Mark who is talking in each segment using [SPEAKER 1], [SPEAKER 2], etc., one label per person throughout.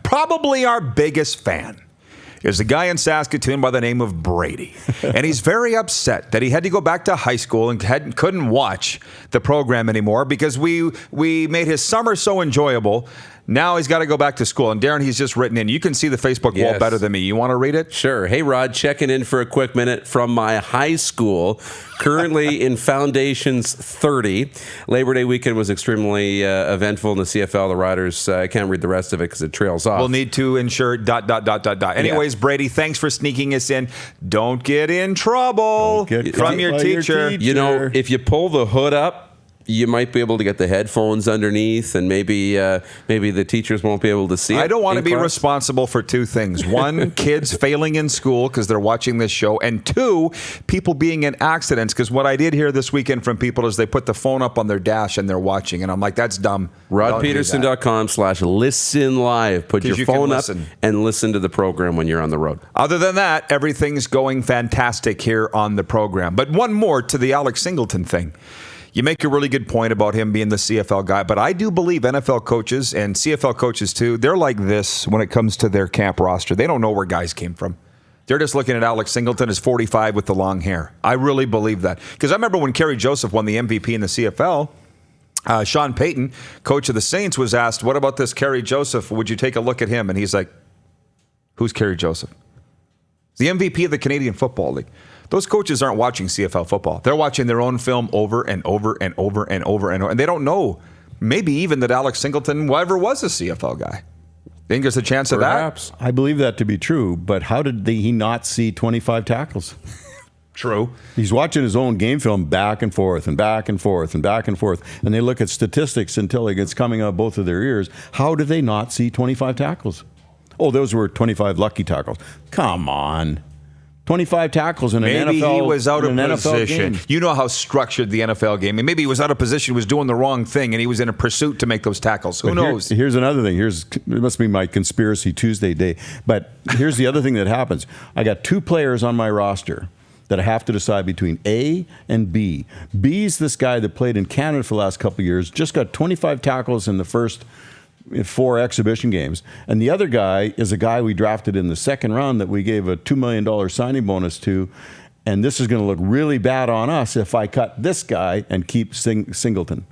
[SPEAKER 1] probably our biggest fan is a guy in Saskatoon by the name of Brady. And he's very upset that he had to go back to high school and couldn't watch the program anymore because we made his summer so enjoyable. Now he's got to go back to school. And Darren, he's just written in. You can see the Facebook wall better than me. You want to read it?
[SPEAKER 2] Sure. Hey, Rod, checking in for a quick minute from my high school, currently in Foundations 30. Labor Day weekend was extremely eventful in the CFL. The Riders, I can't read the rest of it because it trails off.
[SPEAKER 1] We'll need to ensure ... Anyways, Brady, thanks for sneaking us in. Don't get in trouble from your teacher.
[SPEAKER 2] You know, if you pull the hood up, you might be able to get the headphones underneath, and maybe the teachers won't be able to see it.
[SPEAKER 1] I don't want to be responsible for two things. One, kids failing in school because they're watching this show. And two, people being in accidents. Because what I did hear this weekend from people is they put the phone up on their dash and they're watching. And I'm like, that's dumb.
[SPEAKER 2] RodPedersen.com/listen live. Put your phone up and listen to the program when you're on the road.
[SPEAKER 1] Other than that, everything's going fantastic here on the program. But one more to the Alex Singleton thing. You make a really good point about him being the CFL guy, but I do believe NFL coaches and CFL coaches too, they're like this when it comes to their camp roster. They don't know where guys came from. They're just looking at Alex Singleton as 45 with the long hair. I really believe that. Because I remember when Kerry Joseph won the MVP in the CFL, Sean Payton, coach of the Saints, was asked, what about this Kerry Joseph? Would you take a look at him? And he's like, who's Kerry Joseph? The MVP of the Canadian Football League. Those coaches aren't watching CFL football. They're watching their own film over and over and over and over and over. And they don't know, maybe even that Alex Singleton ever was a CFL guy. Think there's a chance of that?
[SPEAKER 3] I believe that to be true, but how did he not see 25 tackles?
[SPEAKER 1] True.
[SPEAKER 3] He's watching his own game film back and forth and back and forth and back and forth, and they look at statistics until it gets coming out both of their ears. How did they not see 25 tackles? Oh, those were 25 lucky tackles. Come on. 25 tackles in an NFL game. Maybe he was out of position.
[SPEAKER 1] You know how structured the NFL game is. Maybe he was out of position, was doing the wrong thing, and he was in a pursuit to make those tackles. Who knows?
[SPEAKER 3] Here's another thing. It must be my Conspiracy Tuesday day. But here's the other thing that happens. I got two players on my roster that I have to decide between A and B. B's this guy that played in Canada for the last couple of years, just got 25 tackles in the first 4 exhibition games. And the other guy is a guy we drafted in the second round that we gave a $2 million signing bonus to. And this is going to look really bad on us if I cut this guy and keep Singleton.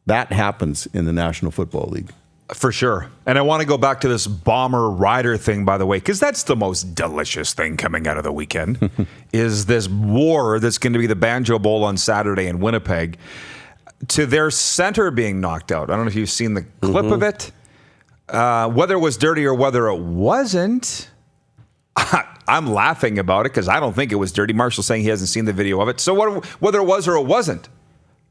[SPEAKER 3] That happens in the National Football League.
[SPEAKER 1] For sure. And I want to go back to this Bomber Rider thing, by the way, because that's the most delicious thing coming out of the weekend, is this war that's going to be the Banjo Bowl on Saturday in Winnipeg. To their center being knocked out. I don't know if you've seen the clip of it. Whether it was dirty or whether it wasn't, I'm laughing about it because I don't think it was dirty. Marshall's saying he hasn't seen the video of it. So whether it was or it wasn't,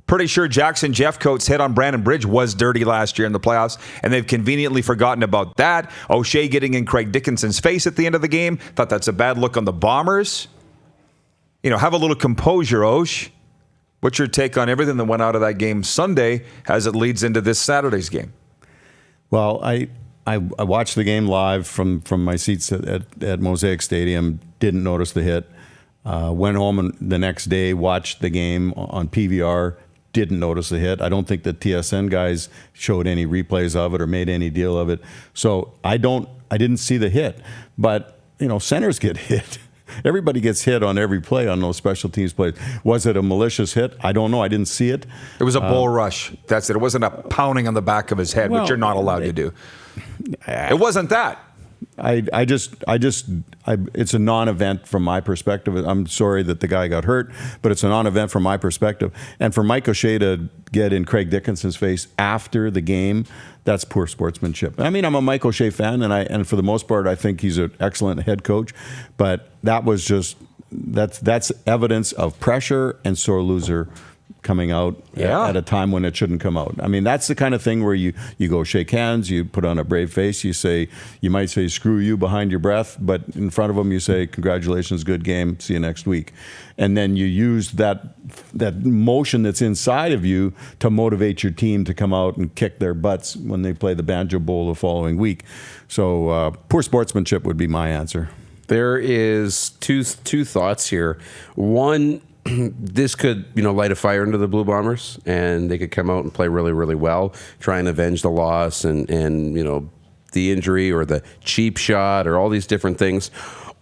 [SPEAKER 1] pretty sure Jackson Jeffcoat's hit on Brandon Bridge was dirty last year in the playoffs, and they've conveniently forgotten about that. O'Shea getting in Craig Dickinson's face at the end of the game. Thought that's a bad look on the Bombers. You know, have a little composure, Osh. What's your take on everything that went out of that game Sunday as it leads into this Saturday's game?
[SPEAKER 3] Well, I watched the game live from my seats at Mosaic Stadium. Didn't notice the hit. Went home the next day, watched the game on PVR. Didn't notice the hit. I don't think the TSN guys showed any replays of it or made any deal of it. So I didn't see the hit. But you know, centers get hit. Everybody gets hit on every play on those special teams plays. Was it a malicious hit? I don't know. I didn't see it.
[SPEAKER 1] It was a bull rush. That's it. It wasn't a pounding on the back of his head, which you're not allowed to do. It wasn't that.
[SPEAKER 3] It's a non-event from my perspective. I'm sorry that the guy got hurt, but it's a non-event from my perspective. And for Mike O'Shea to get in Craig Dickinson's face after the game, that's poor sportsmanship. I mean, I'm a Mike O'Shea fan, and for the most part, I think he's an excellent head coach. But that was just that's evidence of pressure and sore loser coming out at a time when it shouldn't come out. I mean, that's the kind of thing where you go shake hands, you put on a brave face, you might say screw you behind your breath, but in front of them you say congratulations, good game, see you next week. And then you use that motion that's inside of you to motivate your team to come out and kick their butts when they play the Banjo Bowl the following week. So poor sportsmanship would be my answer.
[SPEAKER 2] There is two thoughts here. One, this could, light a fire into the Blue Bombers, and they could come out and play really, really well, try and avenge the loss and the injury or the cheap shot or all these different things,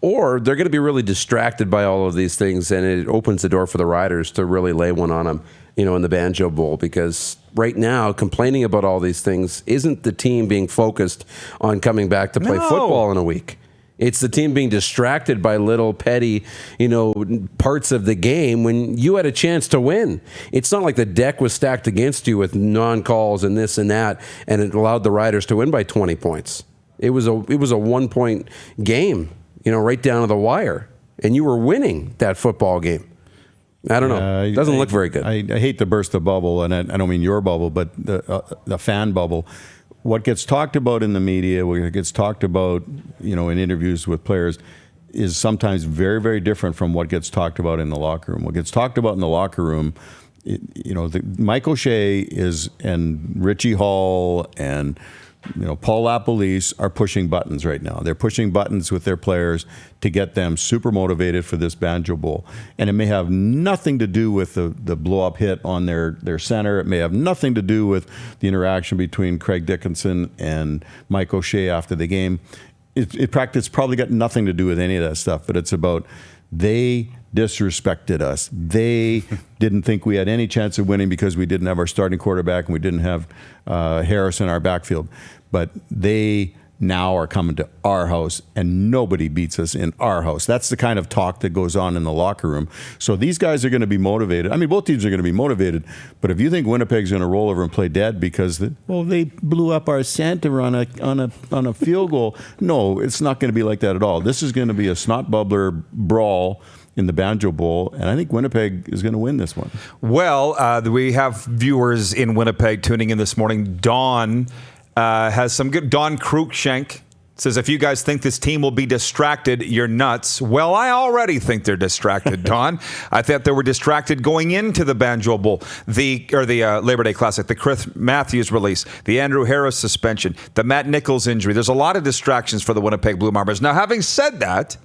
[SPEAKER 2] or they're going to be really distracted by all of these things, and it opens the door for the Riders to really lay one on them, in the Banjo Bowl, because right now complaining about all these things isn't the team being focused on coming back to play football in a week. It's the team being distracted by little petty, parts of the game when you had a chance to win. It's not like the deck was stacked against you with non-calls and this and that, and it allowed the Riders to win by 20 points. It was a 1-point game, right down to the wire, and you were winning that football game. I don't know. It doesn't look very good.
[SPEAKER 3] I hate to burst the bubble, and I don't mean your bubble, but the fan bubble. What gets talked about in the media, what gets talked about, in interviews with players, is sometimes very, very different from what gets talked about in the locker room. What gets talked about in the locker room, Mike O'Shea and Richie Hall and Paul LaPolice are pushing buttons right now. They're pushing buttons with their players to get them super motivated for this Banjo Bowl. And it may have nothing to do with the blow-up hit on their center. It may have nothing to do with the interaction between Craig Dickinson and Mike O'Shea after the game. It's probably got nothing to do with any of that stuff, but it's about they disrespected us. They didn't think we had any chance of winning because we didn't have our starting quarterback and we didn't have Harris in our backfield. But they now are coming to our house and nobody beats us in our house. That's the kind of talk that goes on in the locker room. So these guys are going to be motivated. I mean, both teams are going to be motivated. But if you think Winnipeg's going to roll over and play dead because they blew up our center on a field goal, no, it's not going to be like that at all. This is going to be a snot bubbler brawl in the Banjo Bowl, and I think Winnipeg is going to win this one.
[SPEAKER 1] Well, we have viewers in Winnipeg tuning in this morning. Don has some good. Don Cruikshank says, if you guys think this team will be distracted, you're nuts. Well, I already think they're distracted, Don. I thought they were distracted going into the Banjo Bowl, the Labor Day Classic, the Chris Matthews release, the Andrew Harris suspension, the Matt Nichols injury. There's a lot of distractions for the Winnipeg Blue Bombers. Now, having said that,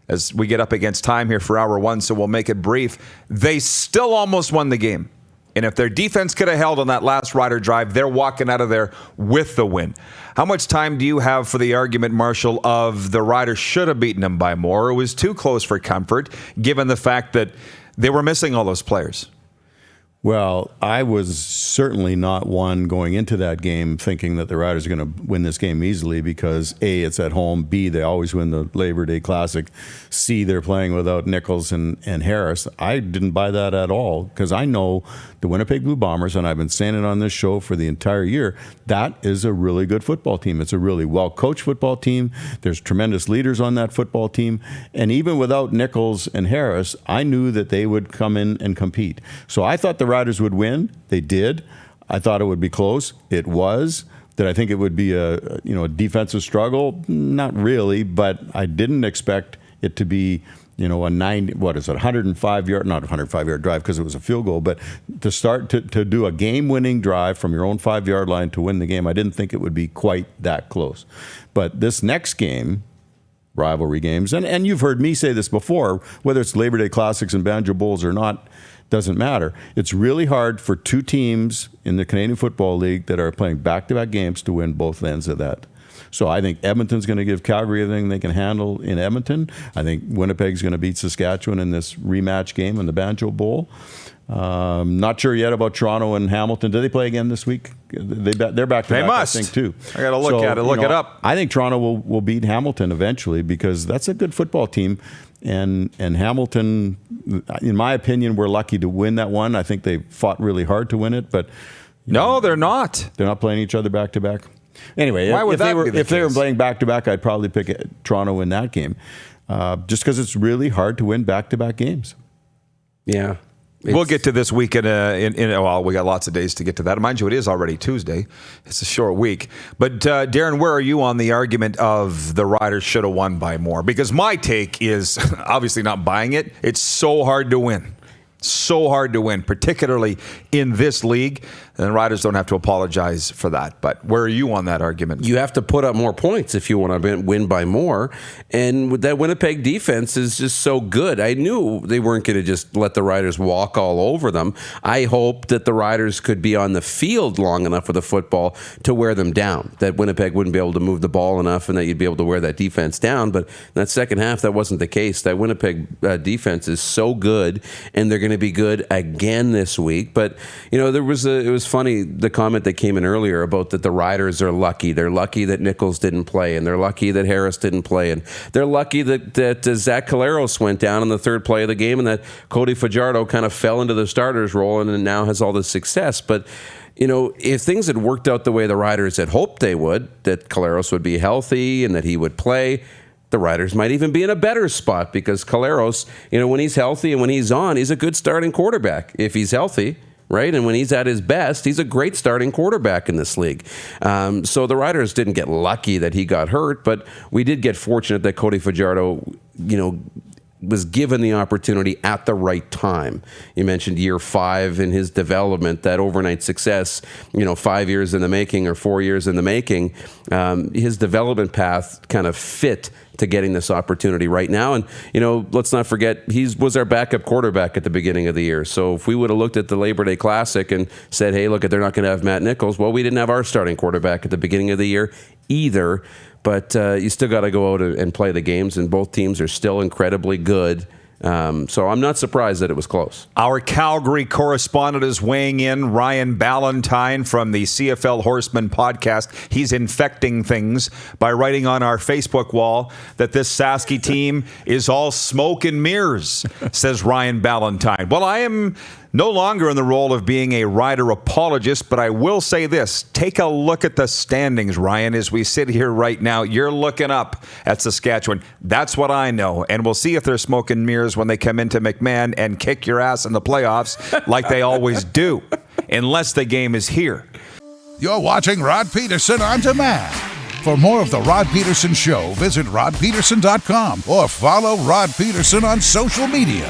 [SPEAKER 1] as we get up against time here for hour one, so we'll make it brief, they still almost won the game. And if their defense could have held on that last Rider drive, they're walking out of there with the win. How much time do you have for the argument, Marshall, of the Riders should have beaten them by more? It was too close for comfort, given the fact that they were missing all those players.
[SPEAKER 3] Well, I was certainly not one going into that game thinking that the Riders are going to win this game easily because A, it's at home, B, they always win the Labor Day Classic, C, they're playing without Nichols and Harris. I didn't buy that at all because I know the Winnipeg Blue Bombers, and I've been saying it on this show for the entire year, that is a really good football team. It's a really well-coached football team. There's tremendous leaders on that football team. And even without Nichols and Harris, I knew that they would come in and compete. So I thought the Riders would win. They did. I thought it would be close. It was. Did I think it would be a defensive struggle? Not really, but I didn't expect it to be a 105-yard drive because it was a field goal, but to start to do a game-winning drive from your own 5-yard line to win the game, I didn't think it would be quite that close. But this next game, rivalry games, and you've heard me say this before, whether it's Labor Day Classics and Banjo Bowls or not, doesn't matter. It's really hard for two teams in the Canadian Football League that are playing back-to-back games to win both ends of that. So I think Edmonton's going to give Calgary everything they can handle in Edmonton. I think Winnipeg's going to beat Saskatchewan in this rematch game in the Banjo Bowl. Not sure yet about Toronto and Hamilton. Do they play again this week? They're back to back, I think, too.
[SPEAKER 1] I got to look at it. Look it up.
[SPEAKER 3] I think Toronto will beat Hamilton eventually because that's a good football team. And Hamilton, in my opinion, were lucky to win that one. I think they fought really hard to win it, but
[SPEAKER 1] no, they're not.
[SPEAKER 3] They're not playing each other back to back. Anyway, if they were playing back to back, I'd probably pick Toronto in that game, just because it's really hard to win back to back games.
[SPEAKER 2] Yeah.
[SPEAKER 1] We'll get to this week well, we got lots of days to get to that. Mind you, it is already Tuesday. It's a short week. But Darren, where are you on the argument of the Riders should have won by more? Because my take is obviously not buying it. It's so hard to win. So hard to win, particularly in this league. And the Riders don't have to apologize for that. But where are you on that argument?
[SPEAKER 2] You have to put up more points if you want to win by more. And that Winnipeg defense is just so good. I knew they weren't going to just let the Riders walk all over them. I hoped that the Riders could be on the field long enough with the football to wear them down, that Winnipeg wouldn't be able to move the ball enough and that you'd be able to wear that defense down. But in that second half, that wasn't the case. That Winnipeg defense is so good, and they're going to be good again this week. But, you know, it was funny, the comment that came in earlier about that the Riders are lucky. They're lucky that Nichols didn't play, and they're lucky that Harris didn't play, and they're lucky that Zach Collaros went down on the third play of the game, and that Cody Fajardo kind of fell into the starter's role and now has all this success. But, you know, if things had worked out the way the Riders had hoped they would, that Collaros would be healthy and that he would play, the Riders might even be in a better spot, because Collaros, you know, when he's healthy and when he's on, he's a good starting quarterback if he's healthy, right? And when he's at his best, he's a great starting quarterback in this league. So the Riders didn't get lucky that he got hurt, but we did get fortunate that Cody Fajardo, you know, was given the opportunity at the right time. You mentioned year 5 in his development, that overnight success, you know, 5 years in the making or 4 years in the making. His development path kind of fit to getting this opportunity right now. And, you know, let's not forget, he was our backup quarterback at the beginning of the year. So if we would have looked at the Labor Day Classic and said, hey, look, they're not going to have Matt Nichols, well, we didn't have our starting quarterback at the beginning of the year either. But you still got to go out and play the games, and both teams are still incredibly good. So I'm not surprised that it was close.
[SPEAKER 1] Our Calgary correspondent is weighing in, Ryan Ballantyne from the CFL Horseman podcast. He's infecting things by writing on our Facebook wall that this Sasky team is all smoke and mirrors, says Ryan Ballantyne. Well, I am no longer in the role of being a Rider apologist, but I will say this. Take a look at the standings, Ryan, as we sit here right now. You're looking up at Saskatchewan. That's what I know. And we'll see if they're smoke and mirrors when they come into McMahon and kick your ass in the playoffs like they always do, unless the game is here.
[SPEAKER 4] You're watching Rod Pedersen On Demand. For more of The Rod Pedersen Show, visit rodpedersen.com or follow Rod Pedersen on social media.